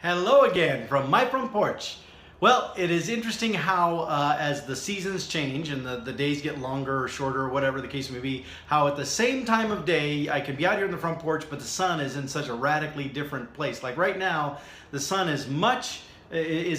Hello again from my front porch. Well, it is interesting how as the seasons change and the days get longer or shorter or whatever the case may be, how at the same time of day I can be out here in the front porch, but the sun is in such a radically different place. Like right now, the sun is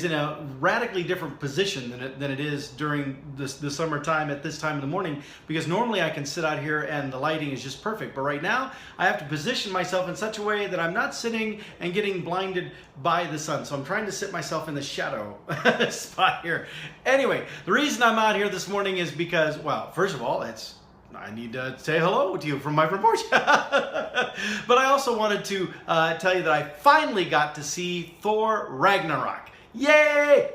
in a radically different position than it is during the summertime at this time of the morning, because normally I can sit out here and the lighting is just perfect, but right now I have to position myself in such a way that I'm not sitting and getting blinded by the sun. So I'm trying to sit myself in the shadow spot here. Anyway, the reason I'm out here this morning is because, well, first of all, I need to say hello to you from my front porch. But I also wanted to tell you that I finally got to see Thor Ragnarok. Yay!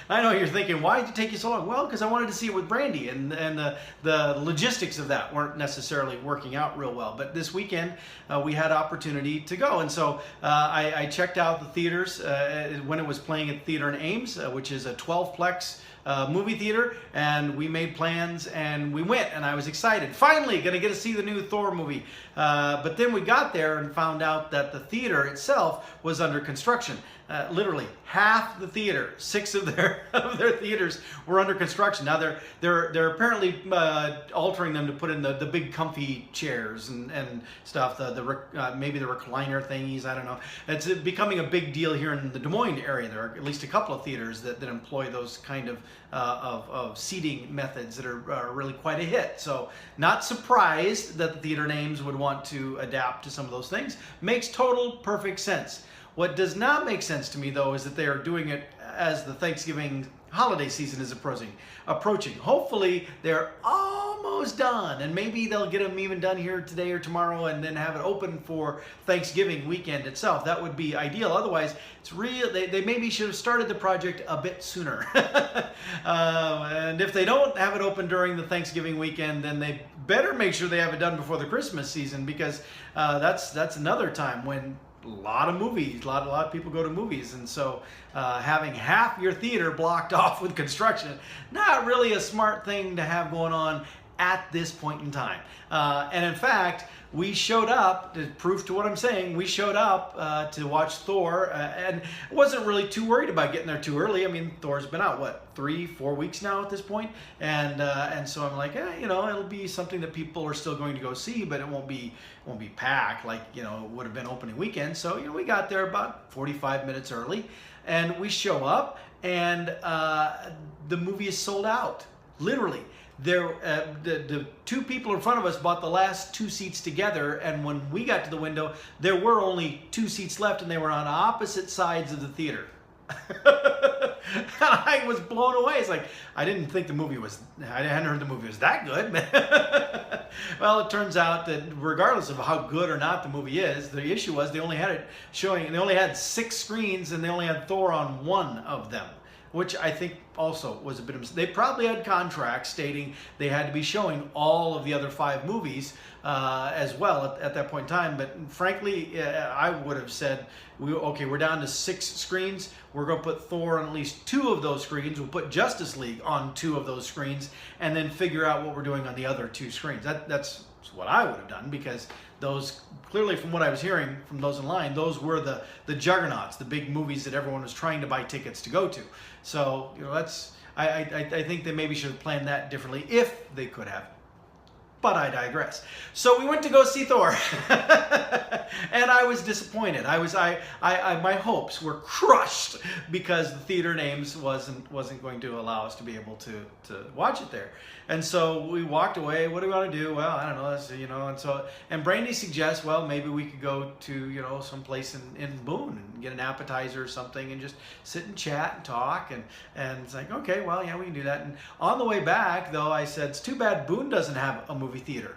I know you're thinking, why did it take you so long? Well, because I wanted to see it with Brandy, and the logistics of that weren't necessarily working out real well. But this weekend, we had opportunity to go. And so I checked out the theaters when it was playing at the theater in Ames, which is a 12-plex movie theater, and we made plans and we went, and I was excited. Finally gonna get to see the new Thor movie. But then we got there and found out that the theater itself was under construction. Literally half the theater, 6 of their theaters were under construction. Now they're apparently altering them to put in the big comfy chairs and stuff. Maybe the recliner thingies. I don't know. It's becoming a big deal here in the Des Moines area. There are at least a couple of theaters that employ those kind of seating methods that are really quite a hit. So not surprised that the theater names would want to adapt to some of those things. Makes total perfect sense. What does not make sense to me, though, is that they are doing it as the Thanksgiving holiday season is approaching. Hopefully, they're almost done, and maybe they'll get them even done here today or tomorrow and then have it open for Thanksgiving weekend itself. That would be ideal. Otherwise, it's real. They maybe should have started the project a bit sooner. And if they don't have it open during the Thanksgiving weekend, then they better make sure they have it done before the Christmas season, because that's another time when a lot of movies, a lot of people go to movies, and so having half your theater blocked off with construction, not really a smart thing to have going on at this point in time. And in fact, we showed up, to proof to what I'm saying, we showed up to watch Thor, and wasn't really too worried about getting there too early. I mean, Thor's been out, what, 3-4 weeks now at this point? And so I'm like, it'll be something that people are still going to go see, but it won't be packed like, it would have been opening weekend. So, we got there about 45 minutes early, and we show up, and the movie is sold out, literally. The 2 people in front of us bought the last 2 seats together, and when we got to the window, there were only 2 seats left, and they were on opposite sides of the theater. I was blown away. It's like, I hadn't heard the movie was that good. Well, it turns out that regardless of how good or not the movie is, the issue was they only had it showing, and they only had 6 screens, and they only had Thor on 1 of them, which I think also was a bit of, they probably had contracts stating they had to be showing all of the other 5 movies as well at that point in time. But frankly, I would have said, we're down to 6 screens. We're going to put Thor on at least 2 of those screens. We'll put Justice League on 2 of those screens, and then figure out what we're doing on the other 2 screens. That's what I would have done, because those, clearly from what I was hearing from those in line, those were the juggernauts, the big movies that everyone was trying to buy tickets to go to. So, I think they maybe should have planned that differently if they could have. But I digress. So we went to go see Thor, and I was disappointed. My hopes were crushed because the theater names wasn't going to allow us to be able to watch it there. And so we walked away. What do we want to do? Well, I don't know. And Brandy suggests, well, maybe we could go to someplace in Boone and get an appetizer or something and just sit and chat and talk. And it's like, okay, well, yeah, we can do that. And on the way back, though, I said, it's too bad Boone doesn't have a movie theater.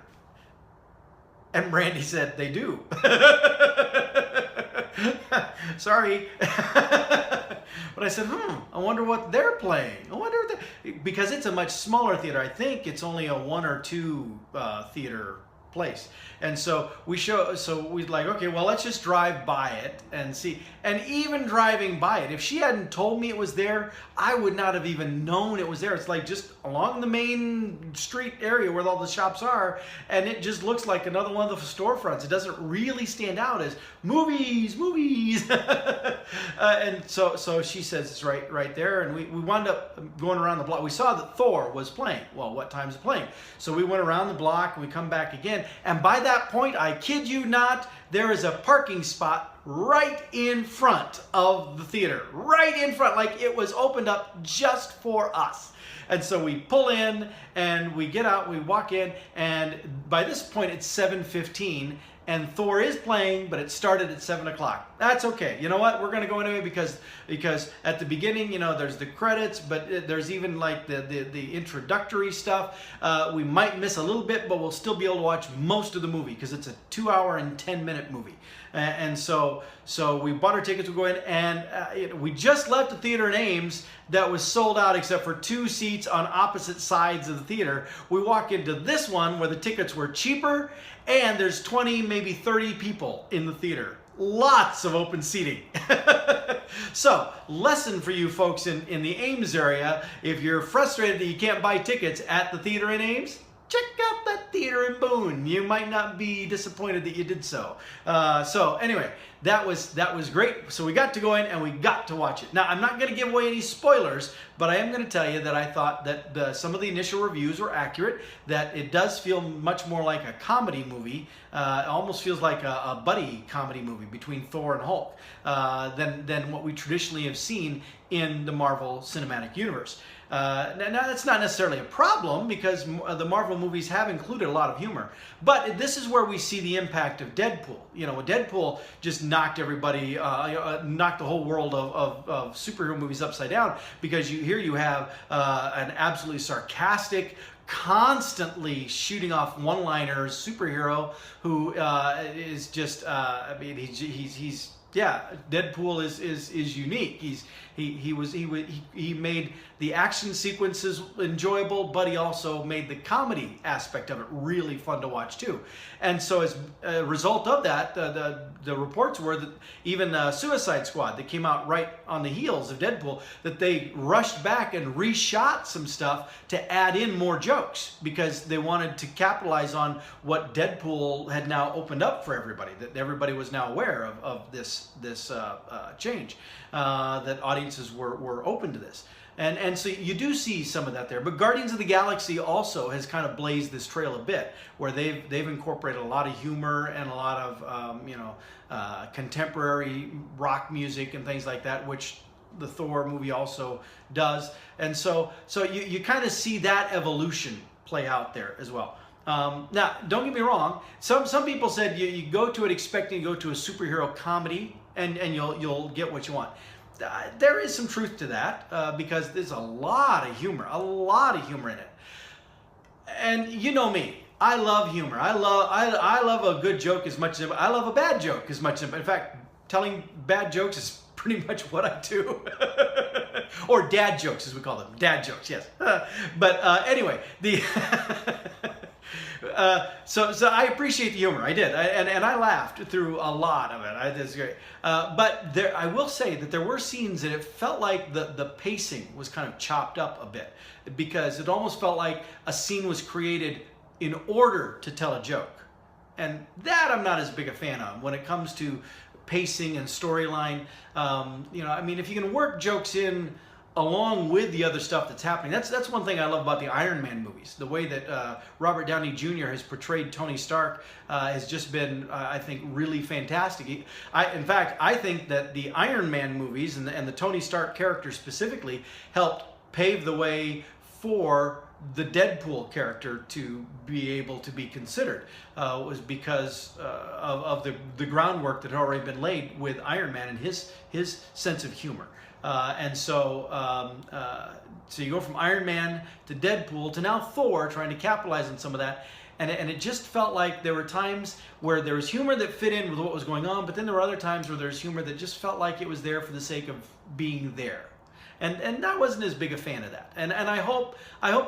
And Brandy said, they do. Sorry. But I said, I wonder what they're playing. Because it's a much smaller theater. I think it's only a 1 or 2 theater place. And so we like, okay, well, let's just drive by it and see. And even driving by it, if she hadn't told me it was there, I would not have even known it was there. It's like just along the main street area where all the shops are, and it just looks like another one of the storefronts. It doesn't really stand out as movies. And so she says it's right there, and we wound up going around the block. We saw that Thor was playing. Well, what time is it playing? So we went around the block, and we come back again, and by that point, I kid you not, there is a parking spot right in front of the theater. Right in front, like it was opened up just for us. And so we pull in, and we get out, we walk in, and by this point, it's 7:15, and Thor is playing, but it started at 7 o'clock. That's okay. You know what? We're going to go anyway because at the beginning, there's the credits, but there's even like the introductory stuff. We might miss a little bit, but we'll still be able to watch most of the movie because it's a 2-hour and 10-minute movie. And so we bought our tickets. We go in, and we just left the theater in Ames that was sold out except for 2 seats on opposite sides of the theater. We walk into this one where the tickets were cheaper, and there's 20, maybe 30 people in the theater. Lots of open seating. So, lesson for you folks in the Ames area: if you're frustrated that you can't buy tickets at the theater in Ames, check out that theater in Boone. You might not be disappointed that you did so. So anyway, that was great. So we got to go in and we got to watch it. Now, I'm not going to give away any spoilers, but I am going to tell you that I thought that some of the initial reviews were accurate, that it does feel much more like a comedy movie. It almost feels like a buddy comedy movie between Thor and Hulk than what we traditionally have seen in the Marvel Cinematic Universe. Now, that's not necessarily a problem because the Marvel movies have included a lot of humor. But this is where we see the impact of Deadpool. Deadpool just knocked everybody, knocked the whole world of superhero movies upside down because here you have an absolutely sarcastic, constantly shooting off one-liners superhero who is just, Deadpool is unique. He made the action sequences enjoyable, but he also made the comedy aspect of it really fun to watch too. And so as a result of that, the reports were that even Suicide Squad, that came out right on the heels of Deadpool, that they rushed back and reshot some stuff to add in more jokes because they wanted to capitalize on what Deadpool had now opened up for everybody, that everybody was now aware of this change, that audiences were open to this. And so you do see some of that there. But Guardians of the Galaxy also has kind of blazed this trail a bit, where they've incorporated a lot of humor and a lot of contemporary rock music and things like that, which the Thor movie also does. And so you kind of see that evolution play out there as well. Now, don't get me wrong. Some people said you go to it expecting to go to a superhero comedy and you'll get what you want. There is some truth to that because there's a lot of humor in it. And you know me, I love humor. I love a good joke as much as I love a bad joke as much as. In fact, telling bad jokes is pretty much what I do. Or dad jokes, as we call them. Dad jokes, yes. But anyway, so I appreciate the humor. I did, and I laughed through a lot of it. That's great. But I will say that there were scenes that it felt like the pacing was kind of chopped up a bit because it almost felt like a scene was created in order to tell a joke, and that I'm not as big a fan of when it comes to pacing and storyline. If you can work jokes in along with the other stuff that's happening. That's one thing I love about the Iron Man movies. The way that Robert Downey Jr. has portrayed Tony Stark has just been, I think, really fantastic. In fact, I think that the Iron Man movies and the Tony Stark character specifically helped pave the way for the Deadpool character to be able to be considered. Was because of the groundwork that had already been laid with Iron Man and his sense of humor. So you go from Iron Man to Deadpool to now Thor, trying to capitalize on some of that. And it just felt like there were times where there was humor that fit in with what was going on, but then there were other times where there's humor that just felt like it was there for the sake of being there. And I wasn't as big a fan of that. And I hope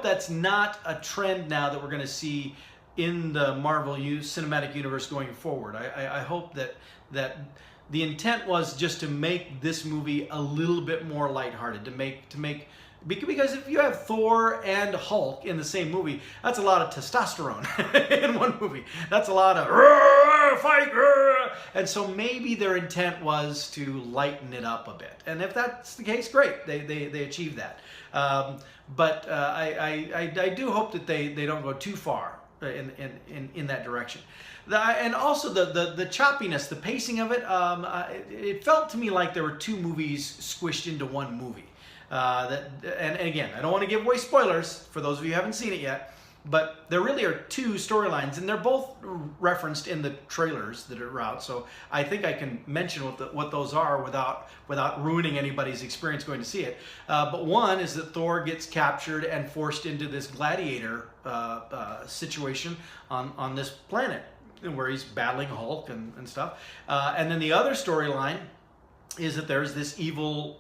that's not a trend now that we're going to see in the Marvel Cinematic Universe going forward. I hope that the intent was just to make this movie a little bit more lighthearted, to make because if you have Thor and Hulk in the same movie, that's a lot of testosterone in one movie. That's a lot of fight, and so maybe their intent was to lighten it up a bit. And if that's the case, great, they achieved that. But I do hope that they don't go too far in that direction. And also the choppiness, the pacing of it, it felt to me like there were two movies squished into one movie. And again, I don't want to give away spoilers for those of you who haven't seen it yet, but there really are two storylines, and they're both referenced in the trailers that are out. So I think I can mention what those are without ruining anybody's experience going to see it. But one is that Thor gets captured and forced into this gladiator situation on this planet, where he's battling Hulk and stuff. And then the other storyline is that there's this evil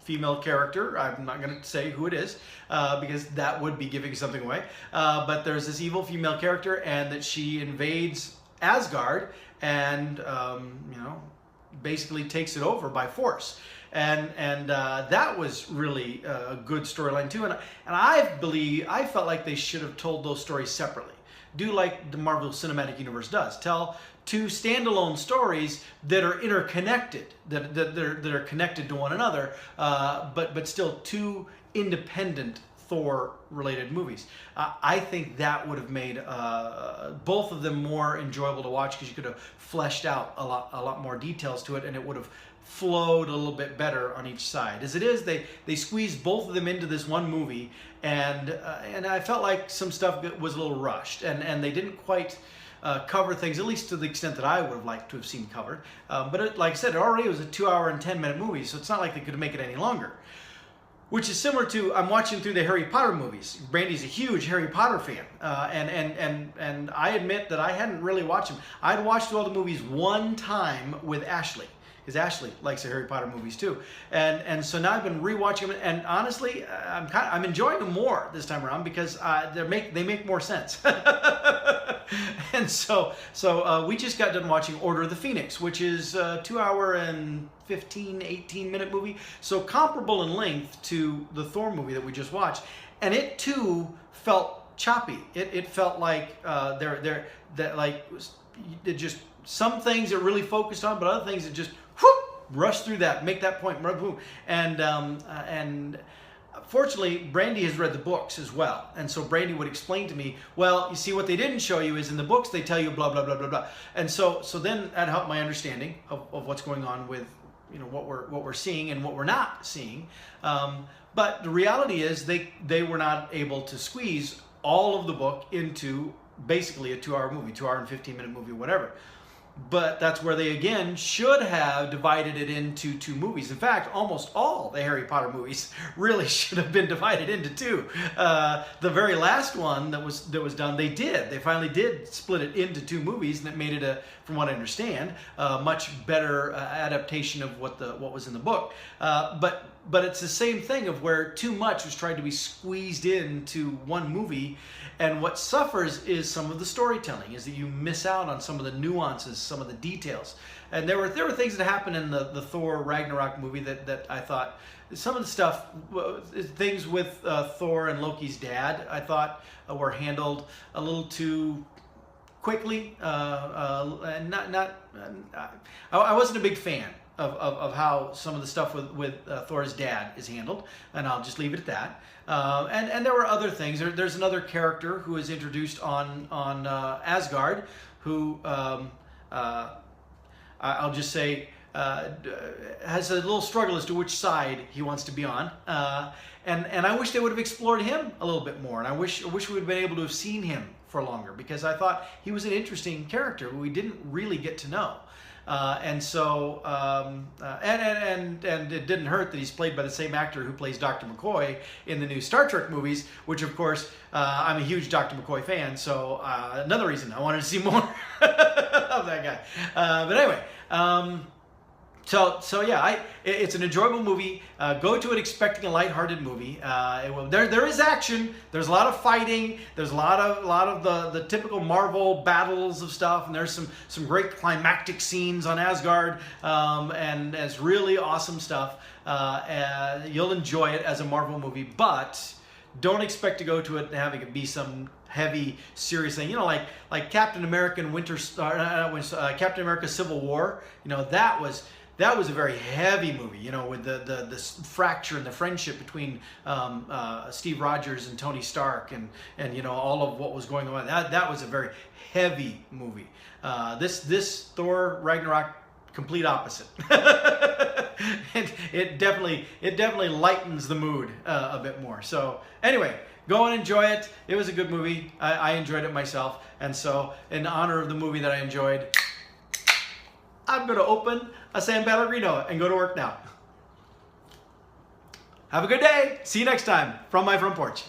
female character. I'm not going to say who it is because that would be giving something away. But there's this evil female character, and that she invades Asgard and basically takes it over by force. And that was really a good storyline too. And I felt like they should have told those stories separately. Do like the Marvel Cinematic Universe does. Tell two standalone stories that are interconnected, that are connected to one another, but still two independent Thor-related movies. I think that would have made both of them more enjoyable to watch, because you could have fleshed out a lot more details to it, and it would have flowed a little bit better on each side. As it is, they squeezed both of them into this one movie, and I felt like some stuff was a little rushed, and they didn't quite cover things, at least to the extent that I would have liked to have seen covered. But like I said, it already was a 2-hour and 10-minute movie, so it's not like they could make it any longer. Which is similar to, I'm watching through the Harry Potter movies. Brandy's a huge Harry Potter fan, and I admit that I hadn't really watched them. I'd watched all the movies one time with Ashley, because Ashley likes the Harry Potter movies too, and so now I've been rewatching them, and honestly, I'm enjoying them more this time around, because they make more sense. And so we just got done watching Order of the Phoenix, which is a 2-hour and 18-minute movie, so comparable in length to the Thor movie that we just watched, and it too felt choppy. It felt like it just, some things it really focused on, but other things it just rush through that, make that point, and fortunately, Brandy has read the books as well, and so Brandy would explain to me, well, you see, what they didn't show you is in the books they tell you blah blah blah blah blah, and so then that helped my understanding of what's going on with what we're seeing and what we're not seeing. But the reality is they were not able to squeeze all of the book into basically a 2-hour movie, 2-hour and 15-minute movie, whatever. But that's where they, again, should have divided it into 2 movies. In fact, almost all the Harry Potter movies really should have been divided into 2. The very last one that was done, they finally did split it into 2 movies, and it made it from what I understand, a much better adaptation of what was in the book. But it's the same thing of where too much was tried to be squeezed into one movie, and what suffers is some of the storytelling, is that you miss out on some of the nuances, some of the details. And there were things that happened in the Thor Ragnarok movie that I thought, some of the stuff, things with Thor and Loki's dad, I thought were handled a little too quickly, and I wasn't a big fan of how some of the stuff with Thor's dad is handled, and I'll just leave it at that. And there were other things. There's another character who is introduced on Asgard, who I'll just say has a little struggle as to which side he wants to be on. And I wish they would have explored him a little bit more, and I wish we would have been able to have seen him for longer, because I thought he was an interesting character who we didn't really get to know. And it didn't hurt that he's played by the same actor who plays Dr. McCoy in the new Star Trek movies, which of course I'm a huge Dr. McCoy fan, so another reason I wanted to see more of that guy. But anyway, So yeah, it's an enjoyable movie. Go to it expecting a lighthearted movie. There is action. There's a lot of fighting. There's a lot of the typical Marvel battles of stuff, and there's some great climactic scenes on Asgard, and it's really awesome stuff. You'll enjoy it as a Marvel movie, but don't expect to go to it and having it be some heavy, serious thing. You know, like Captain America and Captain America Civil War. You know, that was a very heavy movie, you know, with the fracture and the friendship between Steve Rogers and Tony Stark, and you know, all of what was going on. That was a very heavy movie. This Thor Ragnarok, complete opposite. it definitely lightens the mood a bit more. So anyway, go and enjoy it. It was a good movie. I enjoyed it myself, and so in honor of the movie that I enjoyed, I'm going to open a San Pellegrino and go to work now. Have a good day. See you next time from my front porch.